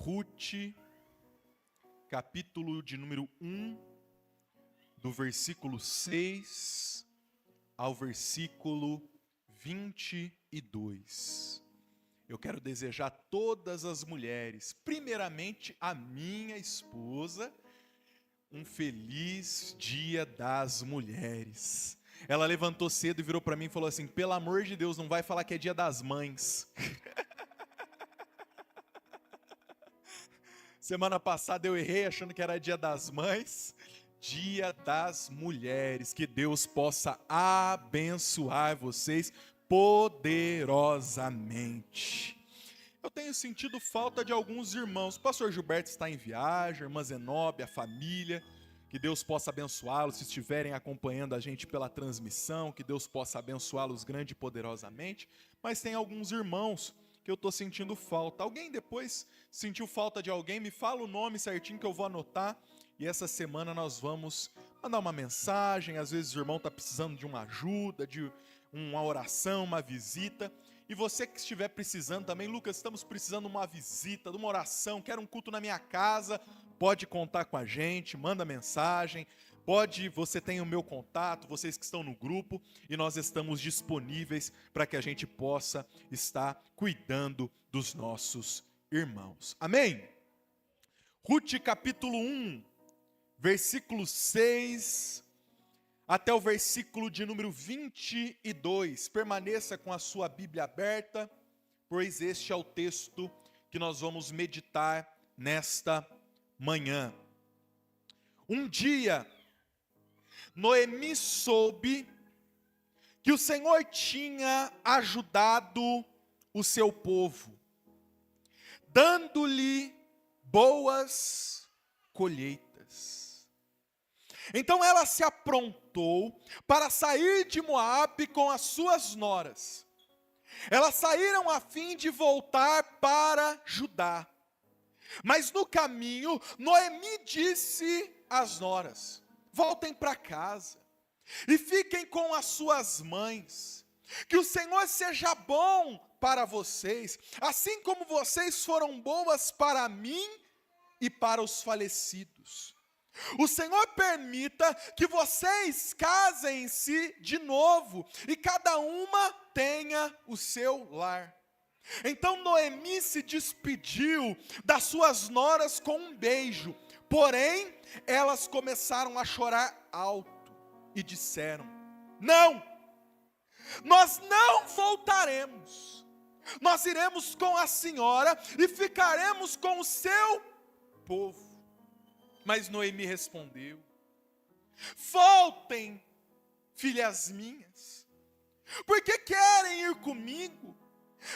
Ruth, capítulo de número 1, do versículo 6 ao versículo 22. Eu quero desejar a todas as mulheres, primeiramente a minha esposa, um feliz Dia das Mulheres. Ela levantou cedo e virou para mim e falou assim: pelo amor de Deus, não vai falar que é Dia das Mães. Semana passada eu errei achando que era Dia das Mães. Dia das Mulheres. Que Deus possa abençoar vocês poderosamente. Eu tenho sentido falta de alguns irmãos. O pastor Gilberto está em viagem, a irmã Zenóbia, a família. Que Deus possa abençoá-los se estiverem acompanhando a gente pela transmissão. Que Deus possa abençoá-los grande e poderosamente. Mas tem alguns irmãos que eu estou sentindo falta. Alguém depois sentiu falta de alguém? Me fala o nome certinho que eu vou anotar. E essa semana nós vamos mandar uma mensagem. Às vezes o irmão está precisando de uma ajuda, de uma oração, uma visita. E você que estiver precisando também, Lucas, estamos precisando de uma visita, de uma oração, quero um culto na minha casa, pode contar com a gente, manda mensagem. Você tem o meu contato, vocês que estão no grupo, e nós estamos disponíveis para que a gente possa estar cuidando dos nossos irmãos. Amém? Ruth capítulo 1, versículo 6 até o versículo de número 22. Permaneça com a sua Bíblia aberta, pois este é o texto que nós vamos meditar nesta manhã. Um dia, Noemi soube que o Senhor tinha ajudado o seu povo, dando-lhe boas colheitas. Então ela se aprontou para sair de Moabe com as suas noras. Elas saíram a fim de voltar para Judá. Mas no caminho, Noemi disse às noras: voltem para casa e fiquem com as suas mães. Que o Senhor seja bom para vocês, assim como vocês foram boas para mim e para os falecidos. O Senhor permita que vocês casem-se de novo e cada uma tenha o seu lar. Então Noemi se despediu das suas noras com um beijo. Porém, elas começaram a chorar alto e disseram: não, nós não voltaremos. Nós iremos com a senhora e ficaremos com o seu povo. Mas Noemi respondeu: voltem, filhas minhas, porque querem ir comigo?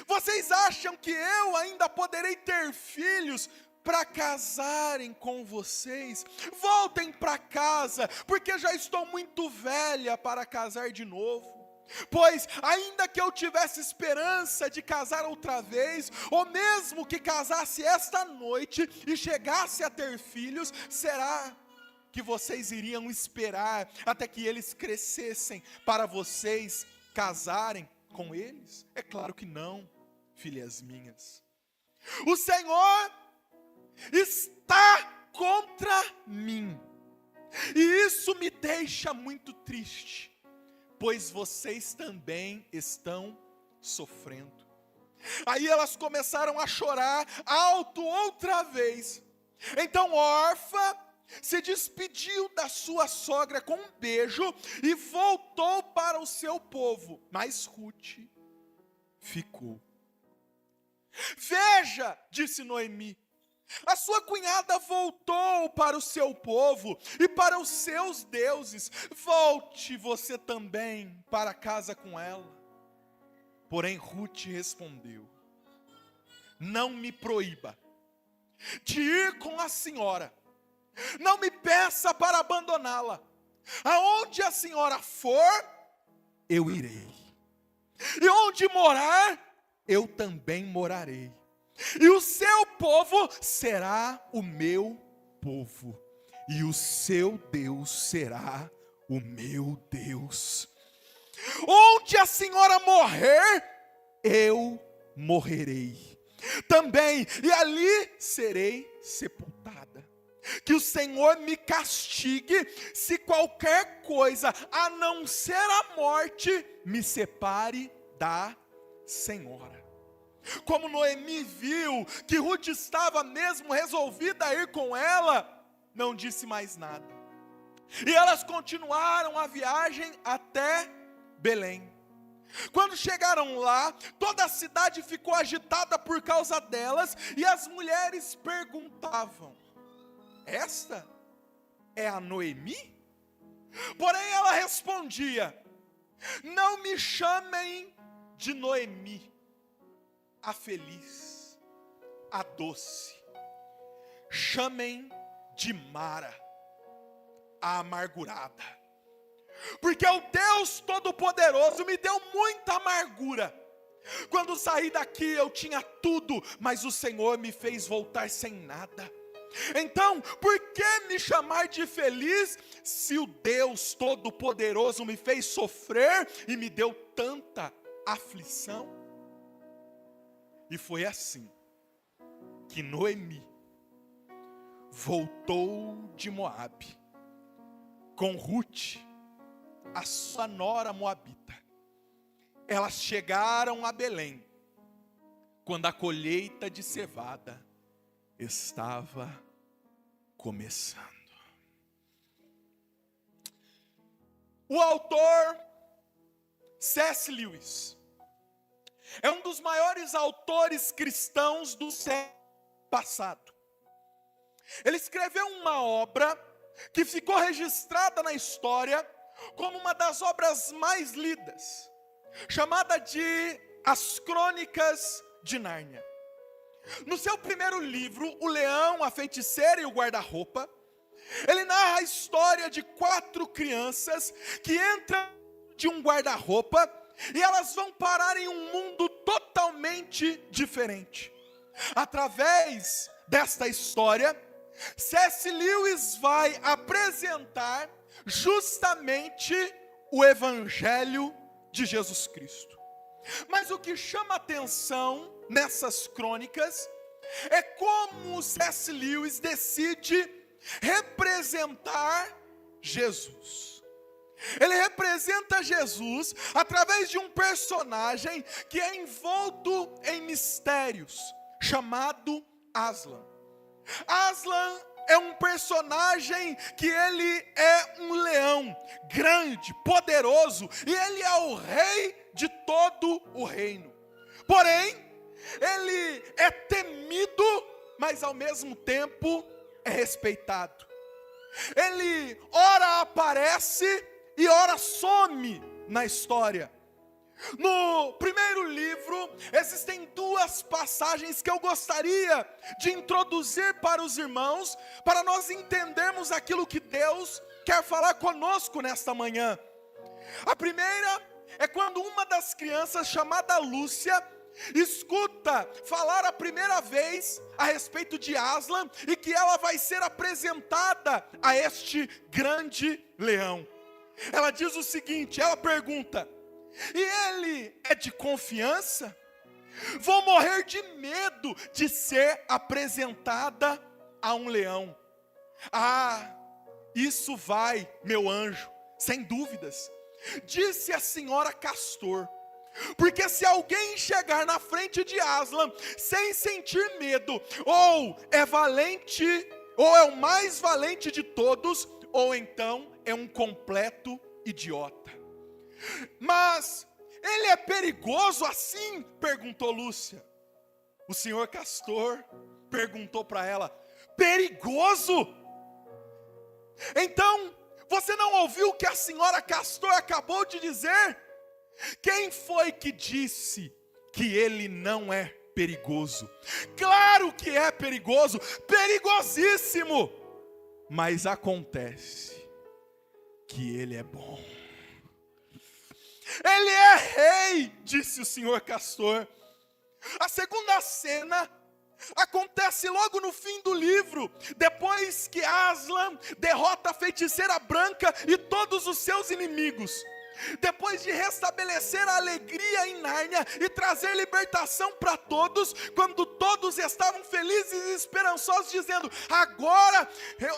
Vocês acham que eu ainda poderei ter filhos para casarem com vocês? Voltem para casa, porque já estou muito velha para casar de novo. Pois, ainda que eu tivesse esperança de casar outra vez, ou mesmo que casasse esta noite e chegasse a ter filhos, será que vocês iriam esperar até que eles crescessem para vocês casarem com eles? É claro que não, filhas minhas. O Senhor está contra mim, e isso me deixa muito triste, pois vocês também estão sofrendo. Aí elas começaram a chorar alto outra vez. Então Orfa se despediu da sua sogra com um beijo e voltou para o seu povo, mas Ruth ficou. Veja, disse Noemi, a sua cunhada voltou para o seu povo e para os seus deuses. Volte você também para casa com ela. Porém Ruth respondeu: não me proíba de ir com a senhora. Não me peça para abandoná-la. Aonde a senhora for, eu irei. E onde morar, eu também morarei. E o seu povo será o meu povo, e o seu Deus será o meu Deus. Onde a senhora morrer, eu morrerei. também, e ali serei sepultada. Que o Senhor me castigue, se qualquer coisa, a não ser a morte, me separe da Senhora. Como Noemi viu que Ruth estava mesmo resolvida a ir com ela, não disse mais nada. E elas continuaram a viagem até Belém. Quando chegaram lá, toda a cidade ficou agitada por causa delas, e as mulheres perguntavam: esta é a Noemi? Porém ela respondia: não me chamem de Noemi, a feliz, a doce. Chamem de Mara, a amargurada. Porque o Deus Todo-Poderoso me deu muita amargura. Quando saí daqui eu tinha tudo, mas o Senhor me fez voltar sem nada. Então, por que me chamar de feliz, se o Deus Todo-Poderoso me fez sofrer e me deu tanta aflição? E foi assim que Noemi voltou de Moabe com Ruth, a sua nora moabita. Elas chegaram a Belém quando a colheita de cevada estava começando. O autor C.S. Lewis é um dos maiores autores cristãos do século passado. Ele escreveu uma obra que ficou registrada na história como uma das obras mais lidas, chamada de As Crônicas de Nárnia. No seu primeiro livro, O Leão, a Feiticeira e o Guarda-Roupa, ele narra a história de 4 crianças que entram de um guarda-roupa e elas vão parar em um mundo totalmente diferente. Através desta história, C.S. Lewis vai apresentar justamente o Evangelho de Jesus Cristo. Mas o que chama atenção nessas crônicas é como C.S. Lewis decide representar Jesus. Ele representa Jesus através de um personagem que é envolto em mistérios, chamado Aslan. Aslan é um personagem que ele é um leão grande, poderoso, e ele é o rei de todo o reino. Porém, ele é temido, mas ao mesmo tempo é respeitado. Ele ora aparece e ora some na história. No primeiro livro, existem 2 passagens que eu gostaria de introduzir para os irmãos, para nós entendermos aquilo que Deus quer falar conosco nesta manhã. A primeira é quando uma das crianças, chamada Lúcia, escuta falar a primeira vez a respeito de Aslan e que ela vai ser apresentada a este grande leão. Ela diz o seguinte, ela pergunta: e ele é de confiança? Vou morrer de medo de ser apresentada a um leão. Ah, isso vai, meu anjo, sem dúvidas, disse a senhora Castor. Porque se alguém chegar na frente de Aslan sem sentir medo, ou é valente, ou é o mais valente de todos, ou então é um completo idiota. Mas ele é perigoso assim? Perguntou Lúcia. O senhor Castor perguntou para ela: perigoso? Então, você não ouviu o que a senhora Castor acabou de dizer? Quem foi que disse que ele não é perigoso? Claro que é perigoso, perigosíssimo. Mas acontece que ele é bom. Ele é rei, disse o senhor Castor. A segunda cena acontece logo no fim do livro, depois que Aslan derrota a feiticeira branca e todos os seus inimigos. depois de restabelecer a alegria em Nárnia e trazer libertação para todos, quando todos estavam felizes e esperançosos, dizendo: agora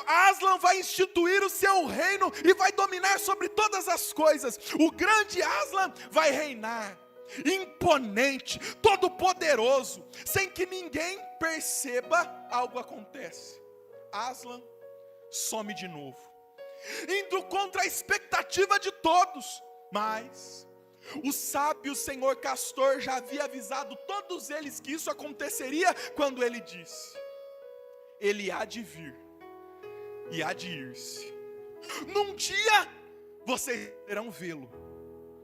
Aslan vai instituir o seu reino e vai dominar sobre todas as coisas. O grande Aslan vai reinar, imponente, todo poderoso, sem que ninguém perceba. Algo acontece. Aslan some de novo, indo contra a expectativa de todos. Mas o sábio senhor Castor já havia avisado todos eles que isso aconteceria, quando ele disse: ele há de vir e há de ir-se. Num dia vocês irão vê-lo,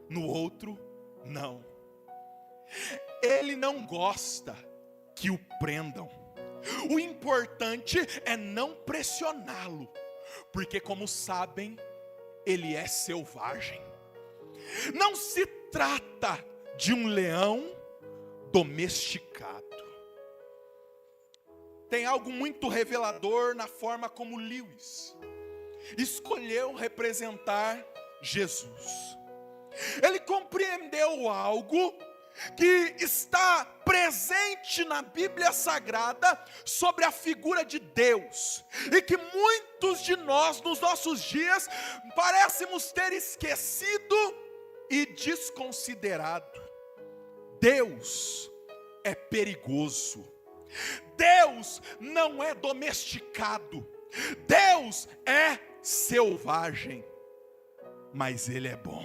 no outro não. Ele não gosta que o prendam. O importante é não pressioná-lo, porque, como sabem, ele é selvagem. Não se trata de um leão domesticado. Tem algo muito revelador na forma como Lewis escolheu representar Jesus. Ele compreendeu algo que está presente na Bíblia Sagrada sobre a figura de Deus, e que muitos de nós, nos nossos dias, parecemos ter esquecido e desconsiderado. Deus é perigoso. Deus não é domesticado. Deus é selvagem, mas Ele é bom.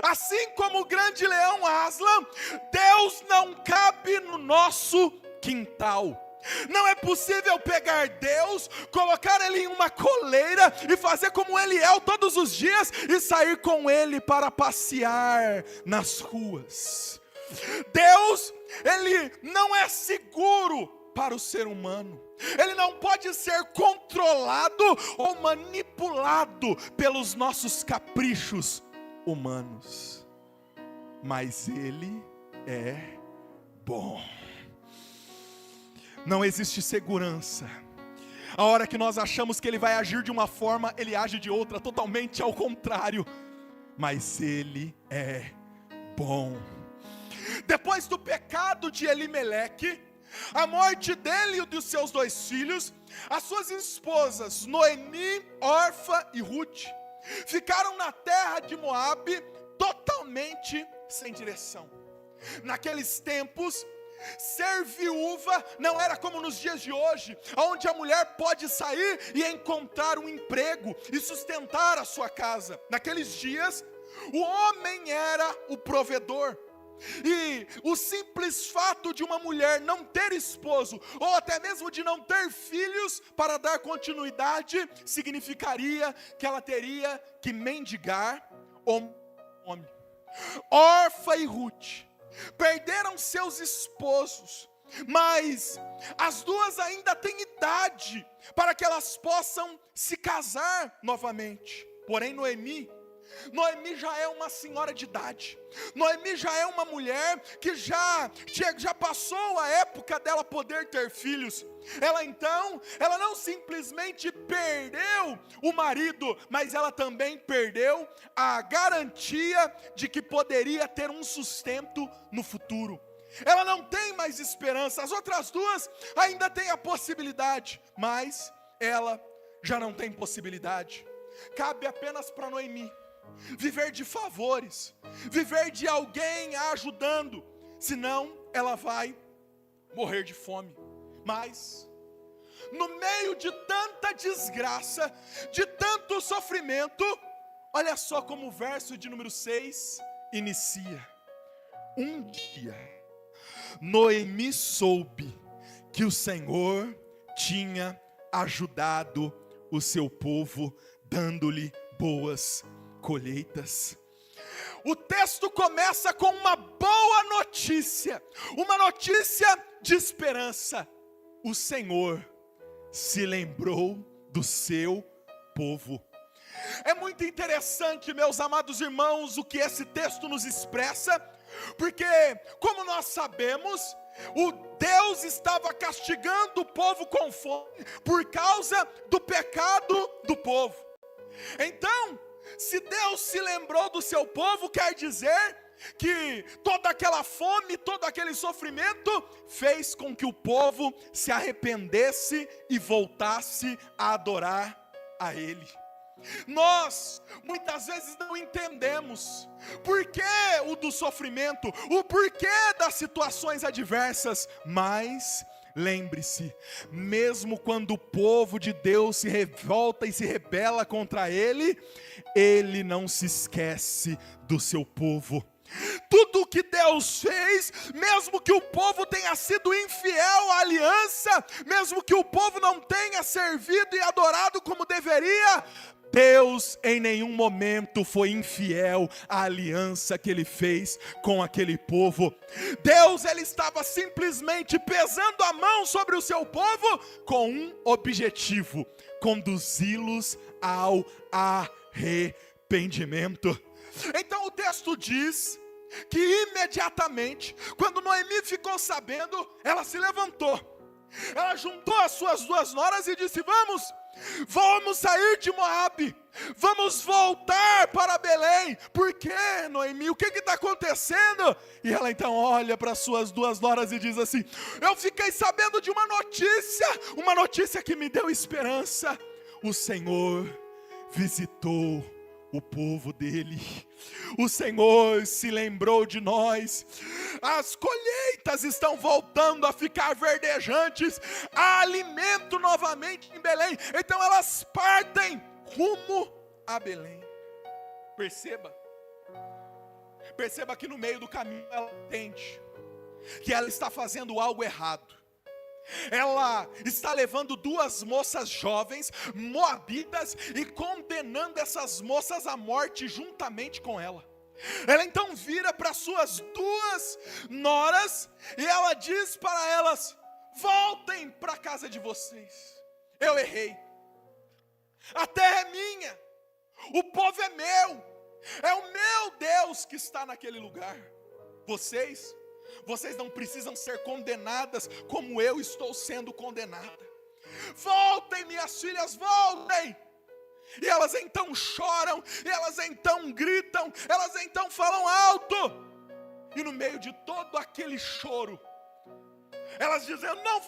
Assim como o grande leão Aslan, Deus não cabe no nosso quintal. Não é possível pegar Deus, colocar Ele em uma coleira e fazer como Ele é todos os dias e sair com Ele para passear nas ruas. Deus, Ele não é seguro para o ser humano. Ele não pode ser controlado ou manipulado pelos nossos caprichos humanos. Mas Ele é bom. Não existe segurança. A hora que nós achamos que Ele vai agir de uma forma, Ele age de outra, totalmente ao contrário. Mas Ele é bom. Depois do pecado de Elimeleque, a morte dele e dos seus 2 filhos, as suas esposas Noemi, Orfa e Ruth ficaram na terra de Moabe totalmente sem direção. Naqueles tempos, ser viúva não era como nos dias de hoje, onde a mulher pode sair e encontrar um emprego e sustentar a sua casa. Naqueles dias, o homem era o provedor. E o simples fato de uma mulher não ter esposo, ou até mesmo de não ter filhos para dar continuidade, significaria que ela teria que mendigar homem. Orfa e Ruth perderam seus esposos, mas as duas ainda têm idade para que elas possam se casar novamente. Porém, Noemi já é uma senhora de idade. Noemi já é uma mulher que já passou a época dela poder ter filhos. Ela não simplesmente perdeu o marido, mas ela também perdeu a garantia de que poderia ter um sustento no futuro. Ela não tem mais esperança. As outras duas ainda têm a possibilidade, mas ela já não tem possibilidade. Cabe apenas para Noemi viver de favores, viver de alguém a ajudando, senão ela vai morrer de fome. Mas no meio de tanta desgraça, de tanto sofrimento, olha só como o verso de número 6 inicia: um dia Noemi soube que o Senhor tinha ajudado o seu povo, dando-lhe boas colheitas. O texto começa com uma boa notícia, uma notícia de esperança. O Senhor se lembrou do seu povo. É muito interessante, meus amados irmãos, o que esse texto nos expressa, porque, como nós sabemos, o Deus estava castigando o povo com fome por causa do pecado do povo. Então, Se Deus se lembrou do seu povo, quer dizer que toda aquela fome, todo aquele sofrimento fez com que o povo se arrependesse e voltasse a adorar a Ele. Nós muitas vezes não entendemos porquê o do sofrimento, o porquê das situações adversas, mas lembre-se, mesmo quando o povo de Deus se revolta e se rebela contra Ele, Ele não se esquece do seu povo. Tudo o que Deus fez, mesmo que o povo tenha sido infiel à aliança, mesmo que o povo não tenha servido e adorado como deveria, Deus em nenhum momento foi infiel à aliança que Ele fez com aquele povo. Deus, Ele estava simplesmente pesando a mão sobre o seu povo com um objetivo: conduzi-los ao arrependimento. Então o texto diz que imediatamente, quando Noemi ficou sabendo, ela se levantou, ela juntou as suas 2 noras e disse: vamos sair de Moabe, vamos voltar para Belém. Por quê, Noemi? O que está acontecendo? E ela então olha para as suas 2 noras e diz assim: eu fiquei sabendo de uma notícia que me deu esperança. O Senhor visitou o povo dele, o Senhor se lembrou de nós, as colheitas estão voltando a ficar verdejantes, há alimento novamente em Belém. Então elas partem rumo a Belém. Perceba que no meio do caminho ela entende que ela está fazendo algo errado. Ela está levando 2 moças jovens, moabitas, e condenando essas moças à morte juntamente com ela. Ela então vira para suas 2 noras e ela diz para elas: voltem para a casa de vocês, eu errei, a terra é minha, o povo é meu, é o meu Deus que está naquele lugar. Vocês não precisam ser condenadas como eu estou sendo condenada. Voltem, minhas filhas, voltem. E elas então choram, e elas então gritam, elas então falam alto. E no meio de todo aquele choro, elas dizendo: não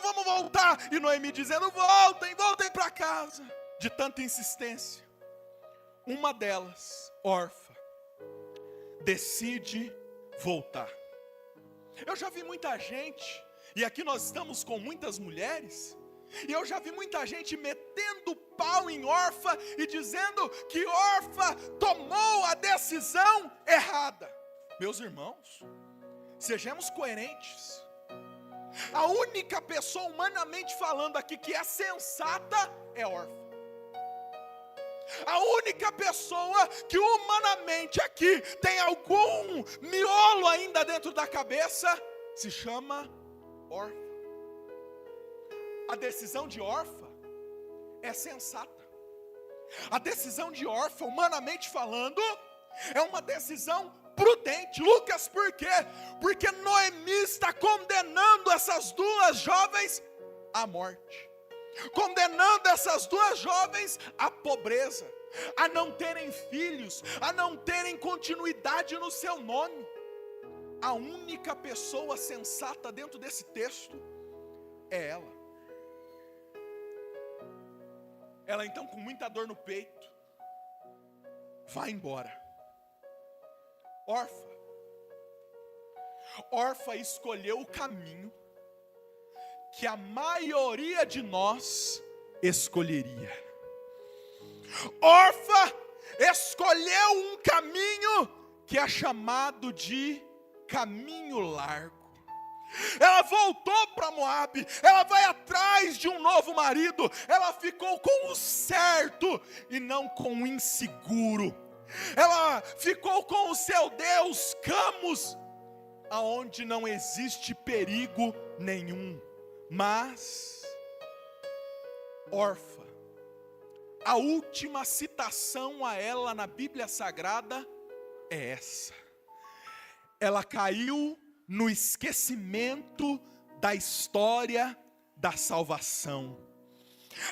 vamos voltar. E Noemi dizendo: voltem para casa. De tanta insistência, uma delas, Orfa, decide voltar. Eu já vi muita gente, e aqui nós estamos com muitas mulheres, e eu já vi muita gente metendo pau em Orfa e dizendo que Orfa tomou a decisão errada. Meus irmãos, sejamos coerentes. A única pessoa humanamente falando aqui que é sensata é Orfa. A única pessoa que humanamente aqui tem algum miolo ainda dentro da cabeça se chama Orfa. A decisão de Orfa é sensata. A decisão de Orfa, humanamente falando, é uma decisão prudente. Lucas, por quê? Porque Noemi está condenando essas 2 jovens à morte, condenando essas 2 jovens à pobreza, a não terem filhos, a não terem continuidade no seu nome. A única pessoa sensata dentro desse texto é ela. Ela então, com muita dor no peito, vai embora. Orfa escolheu o caminho que a maioria de nós escolheria. Orfa escolheu um caminho que é chamado de caminho largo. Ela voltou para Moabe, ela vai atrás de um novo marido, ela ficou com o certo e não com o inseguro. Ela ficou com o seu Deus Camus, aonde não existe perigo nenhum. Mas Orfa, a última citação a ela na Bíblia Sagrada é essa. Ela caiu no esquecimento da história da salvação.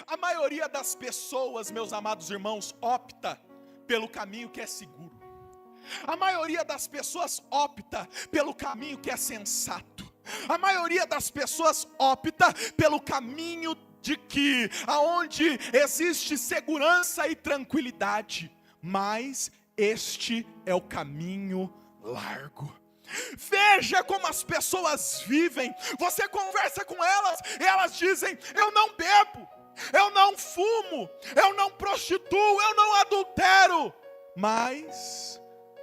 A maioria das pessoas, meus amados irmãos, opta pelo caminho que é seguro. A maioria das pessoas opta pelo caminho que é sensato. A maioria das pessoas opta pelo caminho de que aonde existe segurança e tranquilidade, mas este é o caminho largo. Veja como as pessoas vivem. Você conversa com elas e elas dizem: eu não bebo, eu não fumo, eu não prostituo, eu não adultero, mas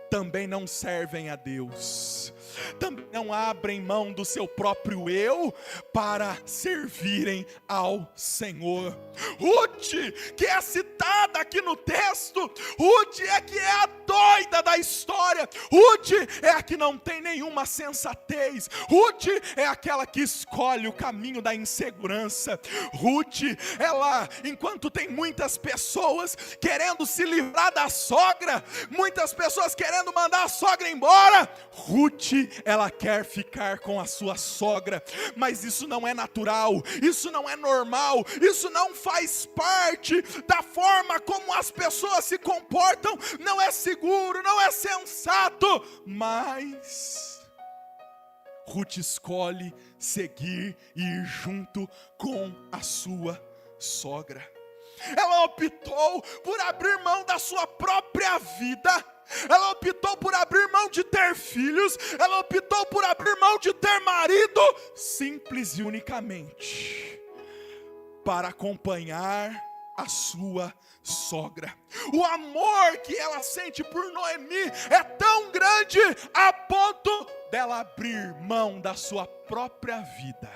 também não servem a Deus, também não abrem mão do seu próprio eu para servirem ao Senhor. Ruth, que é citada aqui no texto, Ruth é que é a doida da história. Ruth é a que não tem nenhuma sensatez. Ruth é aquela que escolhe o caminho da insegurança. Ruth, ela, enquanto tem muitas pessoas querendo se livrar da sogra, muitas pessoas querendo mandar a sogra embora, Ruth, ela quer ficar com a sua sogra. Mas isso não é natural, isso não é normal, isso não faz parte da forma como as pessoas se comportam. Não é seguro, não é sensato, mas Ruth escolhe seguir e ir junto com a sua sogra. Ela optou por abrir mão da sua própria vida. Ela optou por abrir mão de ter filhos. Ela optou por abrir mão de ter marido, simples e unicamente para acompanhar a sua sogra. O amor que ela sente por Noemi é tão grande a ponto dela abrir mão da sua própria vida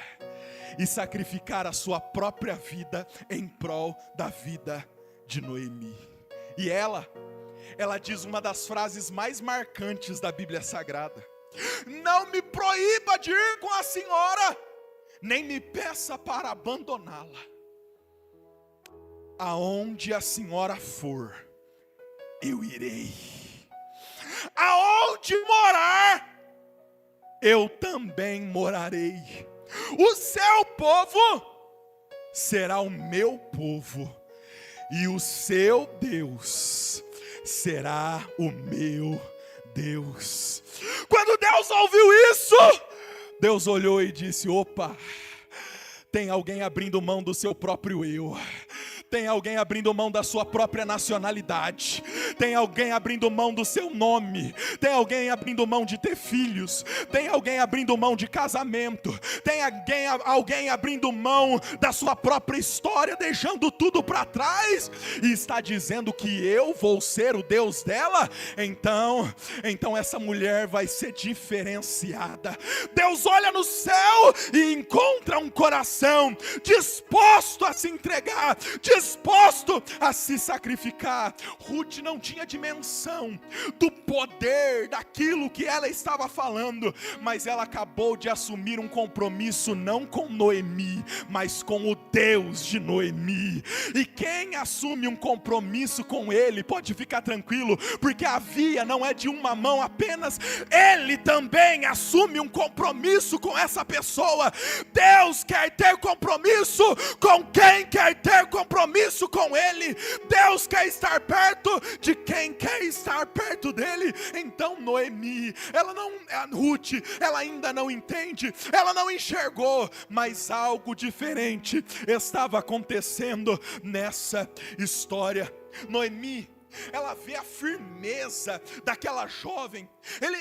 e sacrificar a sua própria vida em prol da vida de Noemi. E ela diz uma das frases mais marcantes da Bíblia Sagrada: não me proíba de ir com a senhora, nem me peça para abandoná-la. Aonde a senhora for, eu irei. Aonde morar, eu também morarei. O seu povo será o meu povo, e o seu Deus será o meu Deus. Quando Deus ouviu isso, Deus olhou e disse: opa, tem alguém abrindo mão do seu próprio eu. Tem alguém abrindo mão da sua própria nacionalidade. Tem alguém abrindo mão do seu nome. Tem alguém abrindo mão de ter filhos. Tem alguém abrindo mão de casamento. Tem alguém abrindo mão da sua própria história, deixando tudo para trás, e está dizendo que eu vou ser o Deus dela. Então essa mulher vai ser diferenciada. Deus olha no céu e encontra um coração disposto a se entregar, disposto a se sacrificar. Ruth não tinha dimensão do poder daquilo que ela estava falando, mas ela acabou de assumir um compromisso não com Noemi, mas com o Deus de Noemi. E quem assume um compromisso com ele pode ficar tranquilo, porque a via não é de uma mão apenas. Ele também assume um compromisso com essa pessoa. Deus quer ter compromisso com quem quer ter compromisso com ele. Deus quer estar perto de quem quer estar perto dele. Então Noemi, Ruth, ela ainda não entende, ela não enxergou, mas algo diferente estava acontecendo nessa história. Noemi, ela vê a firmeza daquela jovem,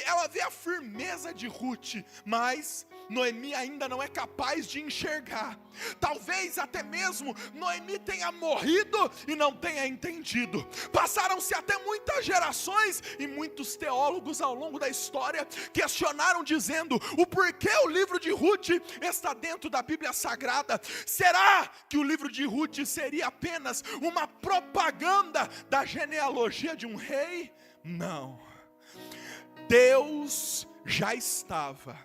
ela vê a firmeza de Ruth, mas Noemi ainda não é capaz de enxergar. Talvez até mesmo Noemi tenha morrido e não tenha entendido. Passaram-se até muitas gerações e muitos teólogos ao longo da história questionaram, dizendo: o porquê o livro de Ruth está dentro da Bíblia Sagrada? Será que o livro de Ruth seria apenas uma propaganda da genealogia de um rei? Não. Deus já estava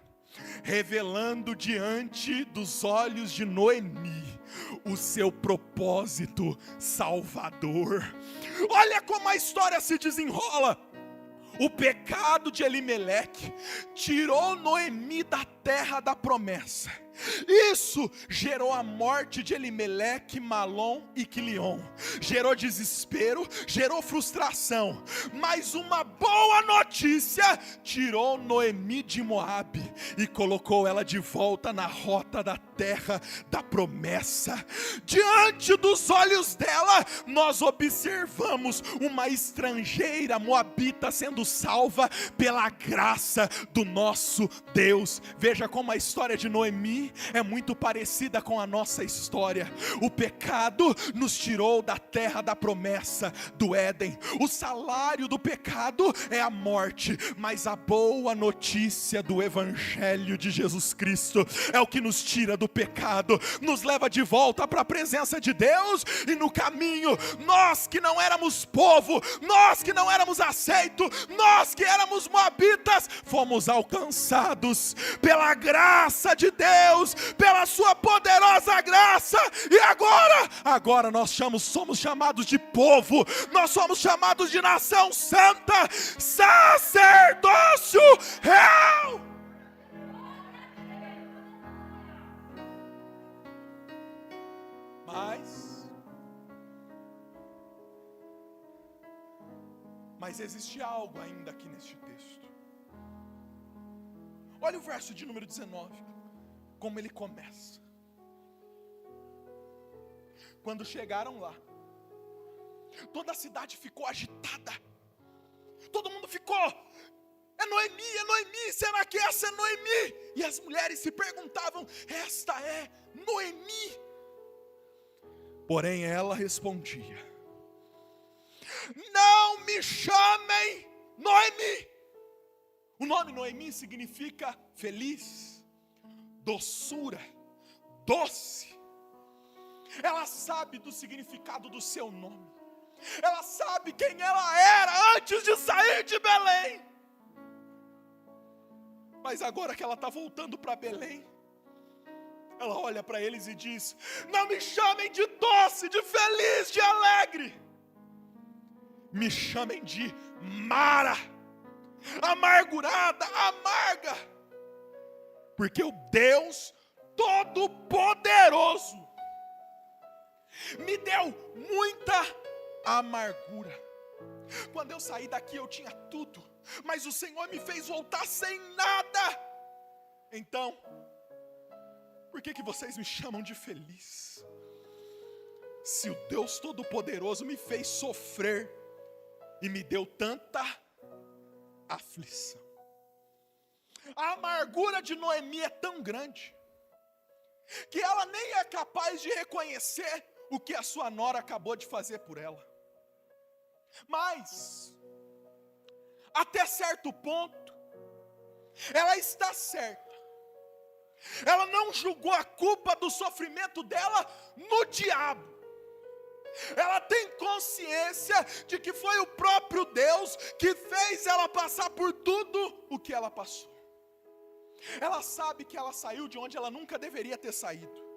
revelando diante dos olhos de Noemi o seu propósito salvador. Olha como a história se desenrola. O pecado de Elimeleque tirou Noemi da terra da promessa. Isso gerou a morte de Elimeleque, Malom e Quilion. Gerou desespero, gerou frustração. Mas uma boa notícia tirou Noemi de Moabe e colocou ela de volta na rota da terra da promessa. Diante dos olhos dela, nós observamos uma estrangeira moabita sendo salva pela graça do nosso Deus. Veja como a história de Noemi é muito parecida com a nossa história. O pecado nos tirou da terra da promessa, do Éden. O salário do pecado é a morte, mas a boa notícia do Evangelho de Jesus Cristo é o que nos tira do pecado, nos leva de volta para a presença de Deus. E no caminho, nós que não éramos povo, nós que não éramos aceitos, nós que éramos moabitas, fomos alcançados pela graça de Deus, pela sua poderosa graça. E agora nós somos chamados de povo, nós somos chamados de nação santa, sacerdócio real. Mas existe algo ainda aqui neste texto. Olha o verso de número 19, como ele começa. Quando chegaram lá, toda a cidade ficou agitada. Todo mundo ficou: é Noemi, será que essa é Noemi? E as mulheres se perguntavam: esta é Noemi? Porém ela respondia: não me chamem Noemi. O nome Noemi significa feliz, doçura, doce. Ela sabe do significado do seu nome. Ela sabe quem ela era antes de sair de Belém. Mas agora que ela está voltando para Belém, ela olha para eles e diz: não me chamem de doce, de feliz, de alegre. Me chamem de Mara, amargurada, amarga. Porque o Deus Todo-Poderoso me deu muita amargura. Quando eu saí daqui eu tinha tudo, mas o Senhor me fez voltar sem nada. Então, por que vocês me chamam de feliz? Se o Deus Todo-Poderoso me fez sofrer e me deu tanta aflição. A amargura de Noemi é tão grande que ela nem é capaz de reconhecer o que a sua nora acabou de fazer por ela. Mas, até certo ponto, ela está certa. Ela não julgou a culpa do sofrimento dela no diabo. Ela tem consciência de que foi o próprio Deus que fez ela passar por tudo o que ela passou. Ela sabe que ela saiu de onde ela nunca deveria ter saído.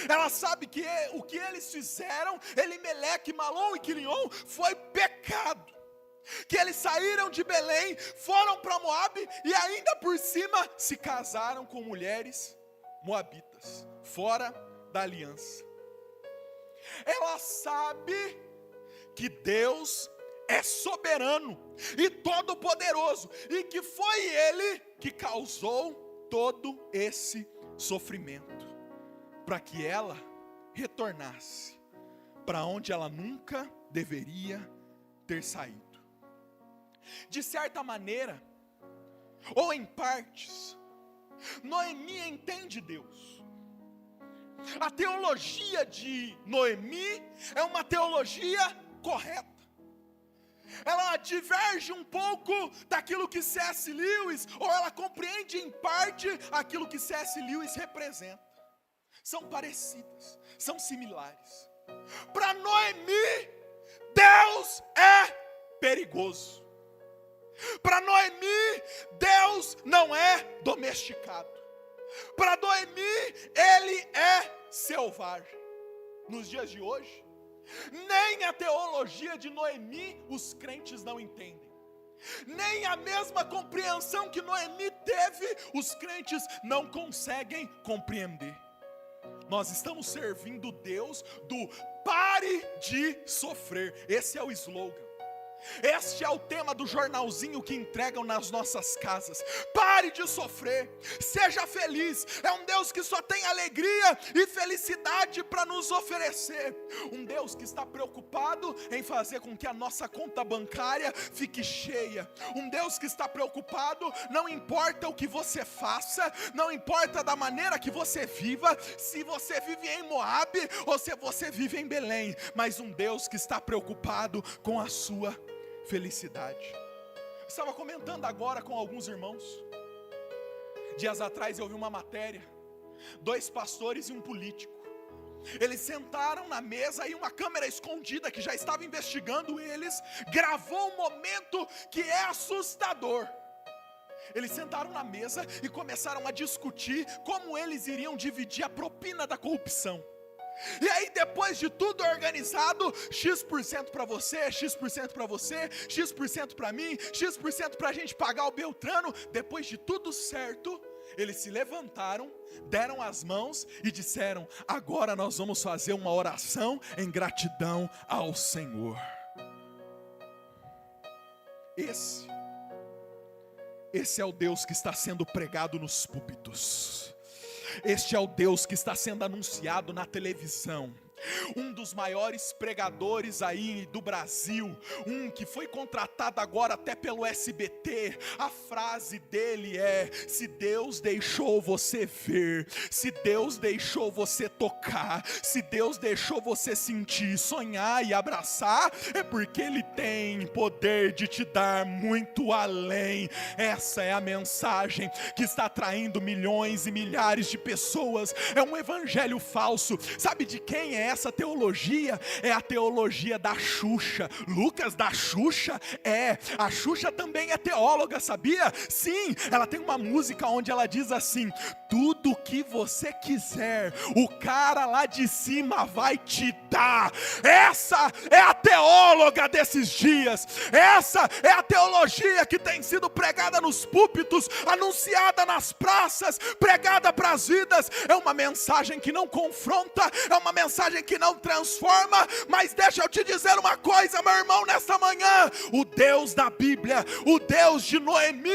Ela sabe que o que eles fizeram, Elimeleque, Malom e Quilion, foi pecado. Que eles saíram de Belém, foram para Moabe e ainda por cima se casaram com mulheres moabitas, fora da aliança. Ela sabe que Deus é soberano e todo-poderoso, e que foi Ele que causou todo esse sofrimento, para que ela retornasse para onde ela nunca deveria ter saído. De certa maneira, ou em partes, Noemi entende Deus. A teologia de Noemi é uma teologia correta. Ela diverge um pouco daquilo que C.S. Lewis, ou ela compreende em parte aquilo que C.S. Lewis representa. São parecidas, são similares. Para Noemi, Deus é perigoso. Para Noemi, Deus não é domesticado. Para Noemi, Ele é selvagem. Nos dias de hoje, nem a teologia de Noemi os crentes não entendem. Nem a mesma compreensão que Noemi teve, os crentes não conseguem compreender. Nós estamos servindo Deus do pare de sofrer. Esse é o slogan. Este é o tema do jornalzinho que entregam nas nossas casas. Pare de sofrer, seja feliz. É um Deus que só tem alegria e felicidade para nos oferecer. Um Deus que está preocupado em fazer com que a nossa conta bancária fique cheia. Um Deus que está preocupado, não importa o que você faça, não importa da maneira que você viva, se você vive em Moabe ou se você vive em Belém, mas um Deus que está preocupado com a sua felicidade. Estava comentando agora com alguns irmãos. Dias atrás eu vi uma matéria, 2 pastores e um político. Eles sentaram na mesa e uma câmera escondida que já estava investigando eles gravou um momento que é assustador. Eles sentaram na mesa e começaram a discutir como eles iriam dividir a propina da corrupção. E aí, depois de tudo organizado, X% para você, X% para você, X% para mim, X% para a gente pagar o Beltrano. Depois de tudo certo, eles se levantaram, deram as mãos e disseram: agora nós vamos fazer uma oração em gratidão ao Senhor. Esse é o Deus que está sendo pregado nos púlpitos. Este é o Deus que está sendo anunciado na televisão. Um dos maiores pregadores aí do Brasil, um que foi contratado agora até pelo SBT, a frase dele é: se Deus deixou você ver, se Deus deixou você tocar, se Deus deixou você sentir, sonhar e abraçar, é porque Ele tem poder de te dar muito além. Essa é a mensagem que está atraindo milhões e milhares de pessoas. É um evangelho falso. Sabe de quem é essa teologia? É a teologia da Xuxa. Lucas, da Xuxa? A Xuxa também é teóloga, sabia? Sim, ela tem uma música onde ela diz assim: tudo que você quiser, o cara lá de cima vai te dar. Essa é a teóloga desses dias. Essa é a teologia que tem sido pregada nos púlpitos, anunciada nas praças, pregada para as vidas. É uma mensagem que não confronta, é uma mensagem que não transforma, mas deixa eu te dizer uma coisa, meu irmão, nesta manhã: o Deus da Bíblia, o Deus de Noemi,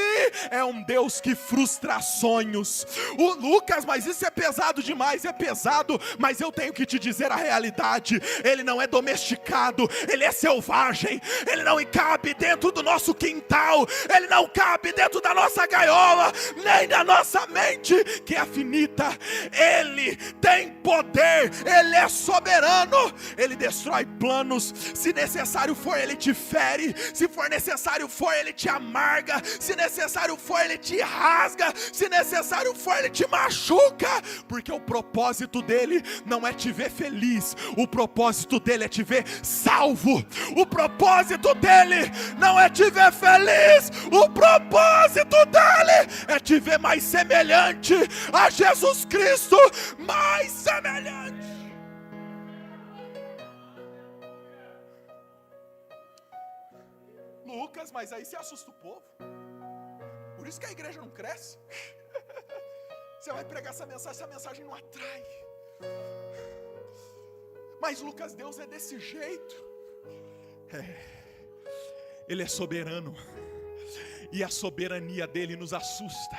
é um Deus que frustra sonhos. O Lucas, mas isso é pesado demais. É pesado, mas eu tenho que te dizer a realidade. Ele não é domesticado, ele é selvagem. Ele não cabe dentro do nosso quintal, ele não cabe dentro da nossa gaiola, nem da nossa mente que é finita. Ele tem poder, ele é soberano. Ele destrói planos. Se necessário for, ele te fere. Se for necessário for, ele te amarga. Se necessário for, ele te rasga. Se necessário for, ele te machuca. Porque o propósito dele não é te ver feliz, o propósito dele é te ver salvo. O propósito dele não é te ver feliz, o propósito dele é te ver mais semelhante a Jesus Cristo, mais semelhante. Lucas, mas aí você assusta o povo. Por isso que a igreja não cresce. Você vai pregar essa mensagem não atrai. Mas Lucas, Deus é desse jeito. Ele é soberano. E a soberania dele nos assusta.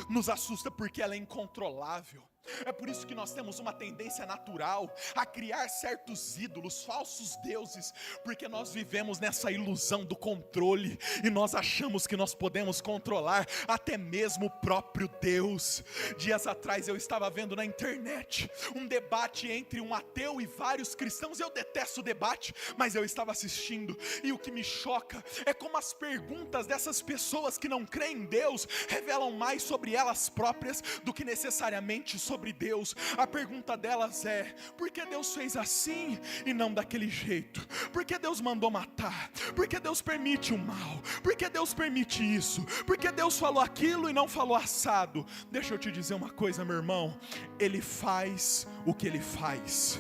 Nos assusta porque ela é incontrolável. É por isso que nós temos uma tendência natural a criar certos ídolos, falsos deuses, porque nós vivemos nessa ilusão do controle e nós achamos que nós podemos controlar até mesmo o próprio Deus. Dias atrás eu estava vendo na internet um debate entre um ateu e vários cristãos. Eu detesto debate, mas eu estava assistindo, e o que me choca é como as perguntas dessas pessoas que não creem em Deus revelam mais sobre elas próprias do que necessariamente sobre Deus. A pergunta delas é: por que Deus fez assim e não daquele jeito? Por que Deus mandou matar? Por que Deus permite o mal? Por que Deus permite isso? Por que Deus falou aquilo e não falou assado? Deixa eu te dizer uma coisa, meu irmão. Ele faz o que Ele faz.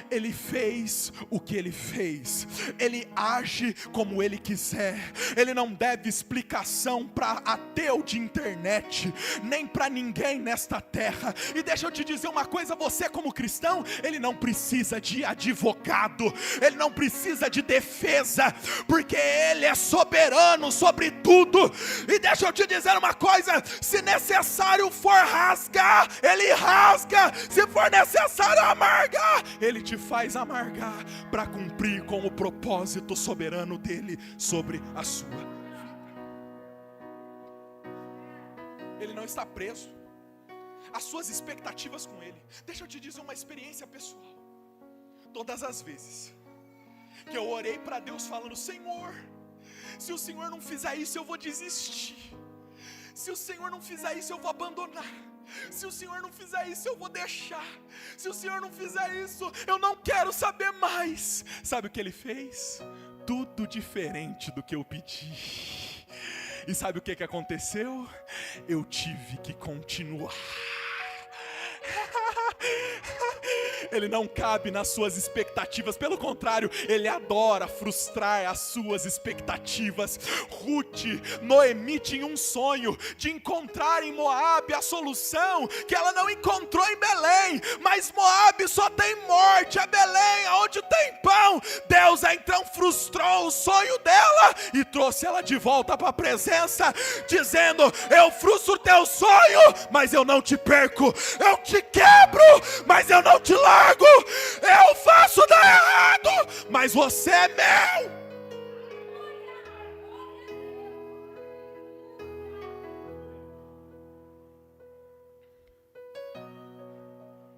Ele fez o que Ele fez. Ele age como Ele quiser. Ele não deve explicação para ateu de internet, nem para ninguém nesta terra. E deixa eu te dizer uma coisa, você como cristão, ele não precisa de advogado, ele não precisa de defesa, porque Ele é soberano sobre tudo. E deixa eu te dizer uma coisa, se necessário for rasgar, Ele rasga. Se for necessário amargar, Ele te faz amargar, para cumprir com o propósito soberano dEle sobre a sua vida. Ele não está preso às suas expectativas com Ele. Deixa eu te dizer uma experiência pessoal. Todas as vezes que eu orei para Deus falando: Senhor, se o Senhor não fizer isso, eu vou desistir. Se o Senhor não fizer isso, eu vou abandonar. Se o Senhor não fizer isso, eu vou deixar. Se o Senhor não fizer isso, eu não quero saber mais. Sabe o que Ele fez? Tudo diferente do que eu pedi. E sabe o que aconteceu? Eu tive que continuar. Ele não cabe nas suas expectativas, pelo contrário, Ele adora frustrar as suas expectativas. Ruth, Noemi tinha um sonho de encontrar em Moabe a solução que ela não encontrou em Belém, mas Moabe só tem morte, é Belém onde tem pão. Deus então frustrou o sonho dela e trouxe ela de volta para a presença, dizendo: eu frustro o teu sonho, mas eu não te perco. Eu te quebro, mas eu não te largo. Eu faço dar errado, mas você é meu.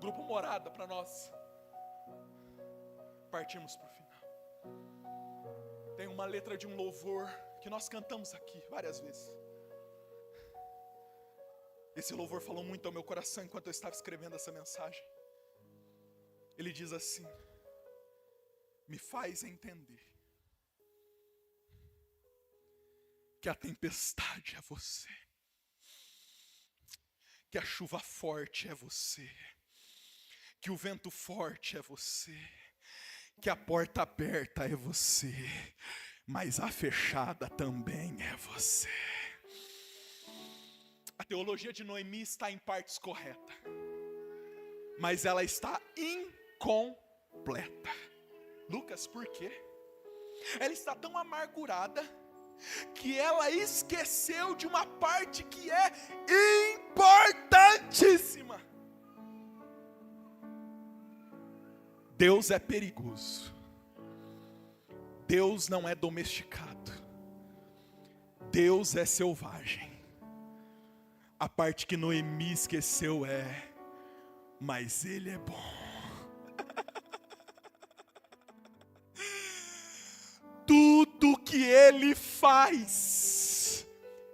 Grupo Morada, para nós partirmos para o final. Tem uma letra de um louvor que nós cantamos aqui várias vezes. Esse louvor falou muito ao meu coração enquanto eu estava escrevendo essa mensagem. Ele diz assim: me faz entender que a tempestade é você, que a chuva forte é você, que o vento forte é você, que a porta aberta é você, mas a fechada também é você. A teologia de Noemi está em partes corretas, mas ela está incompleta. Lucas, por quê? Ela está tão amargurada que ela esqueceu de uma parte que é importantíssima. Deus é perigoso. Deus não é domesticado. Deus é selvagem. A parte que Noemi esqueceu é: mas Ele é bom. Tudo que Ele faz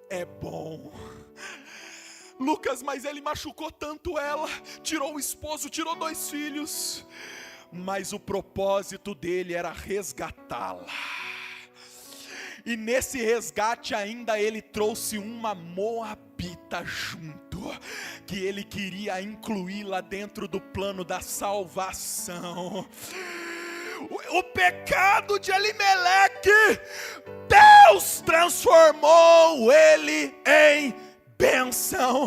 é bom. Lucas, mas ele machucou tanto ela, tirou o esposo, tirou 2 filhos, mas o propósito dele era resgatá-la. E nesse resgate ainda ele trouxe uma moabita junto, que ele queria incluí-la dentro do plano da salvação. O pecado de Elimeleque, Deus transformou ele em bênção.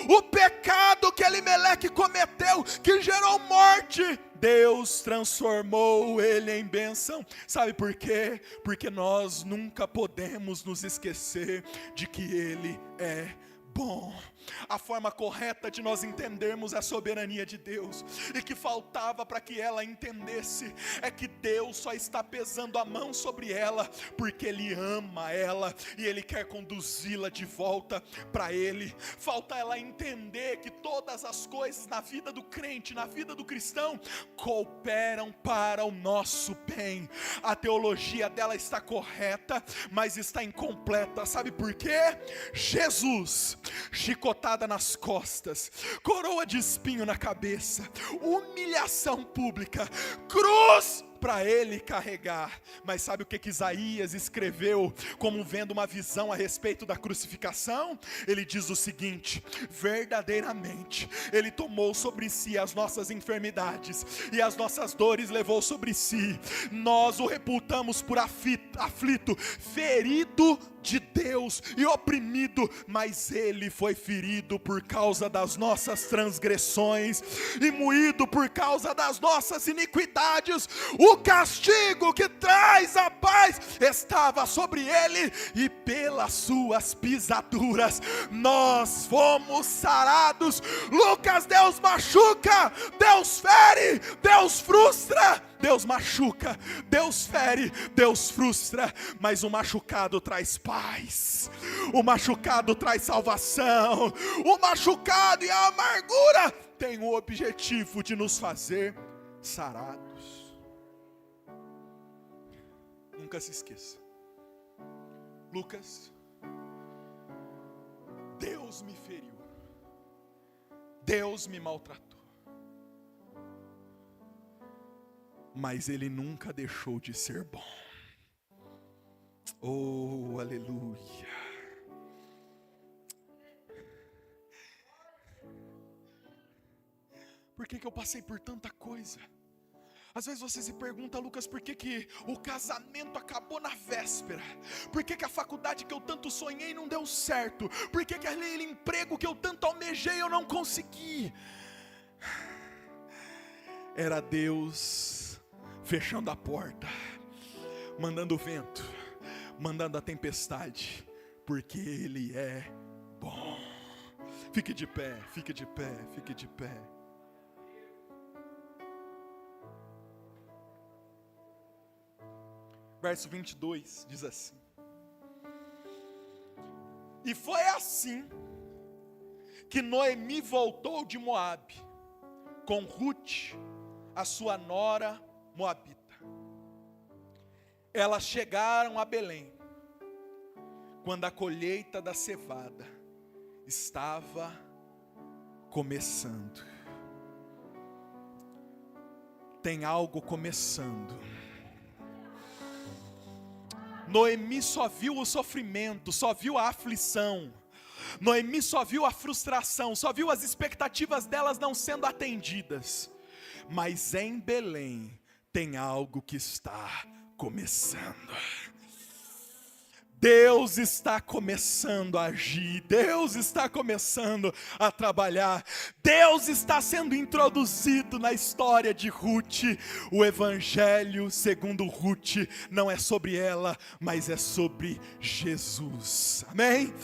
O pecado que Elimeleque cometeu, que gerou morte, Deus transformou ele em bênção. Sabe por quê? Porque nós nunca podemos nos esquecer de que Ele é bom. A forma correta de nós entendermos a soberania de Deus, e que faltava para que ela entendesse, é que Deus só está pesando a mão sobre ela, porque Ele ama ela, e Ele quer conduzi-la de volta para Ele. Falta ela entender que todas as coisas na vida do crente, na vida do cristão, cooperam para o nosso bem. A teologia dela está correta, mas está incompleta. Sabe por quê? Jesus, chicotada nas costas, coroa de espinho na cabeça, humilhação pública, cruz para ele carregar. Mas sabe o que Isaías escreveu como vendo uma visão a respeito da crucificação? Ele diz o seguinte: verdadeiramente ele tomou sobre si as nossas enfermidades e as nossas dores levou sobre si. Nós o reputamos por aflito, ferido de Deus e oprimido, mas ele foi ferido por causa das nossas transgressões e moído por causa das nossas iniquidades. O castigo que traz a paz estava sobre ele, e pelas suas pisaduras nós fomos sarados. Lucas, Deus machuca, Deus fere, Deus frustra. Deus machuca, Deus fere, Deus frustra, mas o machucado traz paz, o machucado traz salvação, o machucado e a amargura tem o objetivo de nos fazer sarados. Nunca se esqueça, Lucas, Deus me feriu, Deus me maltratou, mas Ele nunca deixou de ser bom. Oh, aleluia. Por que eu passei por tanta coisa? Às vezes você se pergunta: Lucas, por que o casamento acabou na véspera? Por que a faculdade que eu tanto sonhei não deu certo? Por que aquele emprego que eu tanto almejei eu não consegui? Era Deus fechando a porta, mandando o vento, mandando a tempestade, porque Ele é bom. Fique de pé, fique de pé, fique de pé. Verso 22 diz assim: e foi assim que Noemi voltou de Moabe, com Ruth, a sua nora moabita. Elas chegaram a Belém, quando a colheita da cevada estava começando. Tem algo começando. Noemi só viu o sofrimento, só viu a aflição. Noemi só viu a frustração, só viu as expectativas delas não sendo atendidas. Mas em Belém tem algo que está começando. Deus está começando a agir, Deus está começando a trabalhar, Deus está sendo introduzido na história de Ruth. O Evangelho segundo Ruth não é sobre ela, mas é sobre Jesus. Amém?